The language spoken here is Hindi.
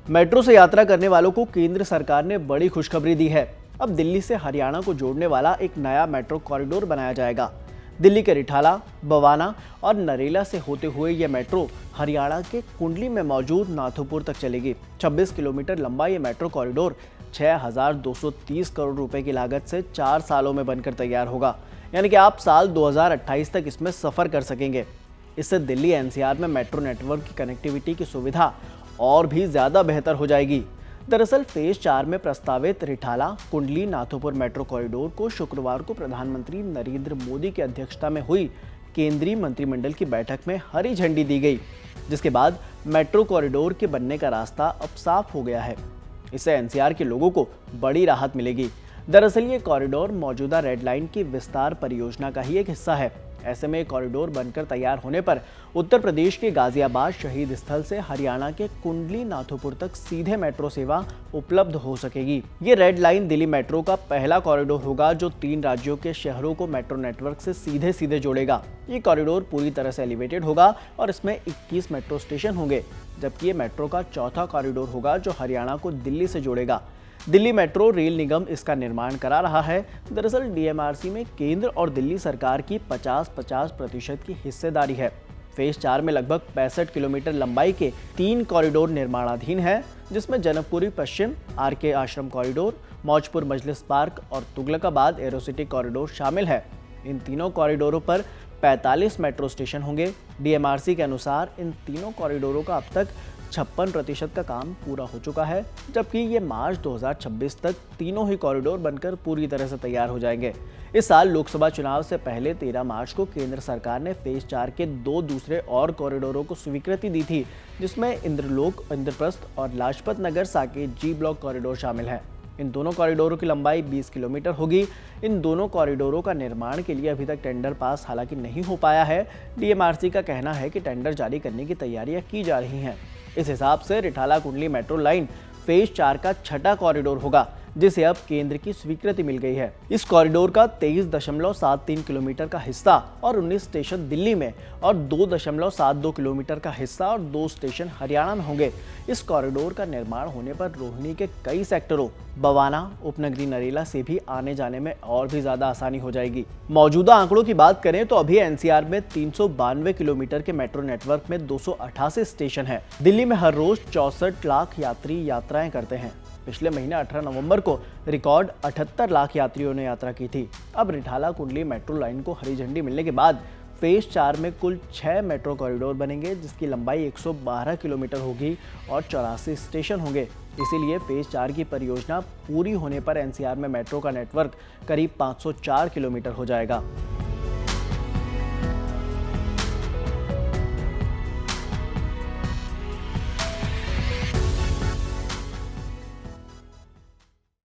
मेट्रो से यात्रा करने वालों को केंद्र सरकार ने बड़ी खुशखबरी दी है। अब दिल्ली से हरियाणा को जोड़ने वाला एक नया मेट्रो कॉरिडोर बनाया जाएगा। दिल्ली के रिठाला, बवाना और नरेला से होते हुए यह मेट्रो हरियाणा के कुंडली में मौजूद नाथुपुर तक चलेगी। 26 किलोमीटर लंबा ये मेट्रो कॉरिडोर 6,230 करोड़ रुपए की लागत से 4 सालों में बनकर तैयार होगा। यानी कि आप साल 2028 तक इसमें सफर कर सकेंगे। इससे दिल्ली एनसीआर में मेट्रो नेटवर्क की कनेक्टिविटी की सुविधा और भी ज्यादा बेहतर हो जाएगी। दरअसल फेज 4 में प्रस्तावित रिठाला कुंडली नाथुपुर मेट्रो कॉरिडोर को शुक्रवार को प्रधानमंत्री नरेंद्र मोदी की अध्यक्षता में हुई केंद्रीय मंत्रिमंडल की बैठक में हरी झंडी दी गई, जिसके बाद मेट्रो कॉरिडोर के बनने का रास्ता अब साफ हो गया है। इससे एनसीआर के लोगों को बड़ी राहत मिलेगी। दरअसल ये कॉरिडोर मौजूदा रेड लाइन की विस्तार परियोजना का ही एक हिस्सा है। ऐसे में कॉरिडोर बनकर तैयार होने पर उत्तर प्रदेश के गाजियाबाद शहीद स्थल से हरियाणा के कुंडली नाथुपुर तक सीधे मेट्रो सेवा उपलब्ध हो सकेगी। ये रेड लाइन दिल्ली मेट्रो का पहला कॉरिडोर होगा जो 3 राज्यों के शहरों को मेट्रो नेटवर्क से सीधे जोड़ेगा। ये कॉरिडोर पूरी तरह से एलिवेटेड होगा और इसमें 21 मेट्रो स्टेशन होंगे, जबकि ये मेट्रो का चौथा कॉरिडोर होगा जो हरियाणा को दिल्ली से जोड़ेगा। दिल्ली मेट्रो रेल निगम इसका निर्माण करा रहा है। दरअसल डीएमआरसी में केंद्र और दिल्ली सरकार की 50-50% की हिस्सेदारी है। फेज 4 में लगभग 65 किलोमीटर लंबाई के 3 कॉरिडोर निर्माणाधीन है, जिसमें जनकपुरी पश्चिम, आरके आश्रम कॉरिडोर, मौजपुर मजलिस पार्क और तुगलकाबाद एरोसिटी कॉरिडोर शामिल है। इन तीनों कॉरिडोरों पर 45 मेट्रो स्टेशन होंगे। डीएमआरसी के अनुसार इन तीनों कॉरिडोरों का अब तक 56% का काम पूरा हो चुका है, जबकि ये मार्च 2026 तक तीनों ही कॉरिडोर बनकर पूरी तरह से तैयार हो जाएंगे। इस साल लोकसभा चुनाव से पहले 13 मार्च को केंद्र सरकार ने फेज 4 के 2 दूसरे और कॉरिडोरों को स्वीकृति दी थी, जिसमें इंद्रलोक, इंद्रप्रस्थ और लाजपत नगर साकेत जी ब्लॉक कॉरिडोर शामिल है। इन दोनों कॉरिडोरों की लंबाई 20 किलोमीटर होगी। इन दोनों कॉरिडोरों का निर्माण के लिए अभी तक टेंडर पास हालांकि नहीं हो पाया है। डीएमआरसी का कहना है कि टेंडर जारी करने की तैयारियां की जा रही हैं। इस हिसाब से रिठाला कुंडली मेट्रो लाइन फेज 4 का छठा कॉरिडोर होगा, जिसे अब केंद्र की स्वीकृति मिल गई है। इस कॉरिडोर का 23.73 किलोमीटर का हिस्सा और 19 स्टेशन दिल्ली में और 2.72 किलोमीटर का हिस्सा और 2 स्टेशन हरियाणा में होंगे। इस कॉरिडोर का निर्माण होने पर रोहिणी के कई सेक्टरों, बवाना, उपनगरी नरेला से भी आने जाने में और भी ज्यादा आसानी हो जाएगी। मौजूदा आंकड़ों की बात करें तो अभी एनसीआर में 392 किलोमीटर के मेट्रो नेटवर्क में 288 स्टेशन है। दिल्ली में हर रोज 64 लाख यात्री यात्राएं करते हैं। पिछले महीने 18 नवंबर को रिकॉर्ड 78 लाख यात्रियों ने यात्रा की थी। अब रिठाला कुंडली मेट्रो लाइन को हरी झंडी मिलने के बाद फेज 4 में कुल 6 मेट्रो कॉरिडोर बनेंगे, जिसकी लंबाई 112 किलोमीटर होगी और 84 स्टेशन होंगे। इसीलिए फेज 4 की परियोजना पूरी होने पर एनसीआर में मेट्रो का नेटवर्क करीब 504 किलोमीटर हो जाएगा।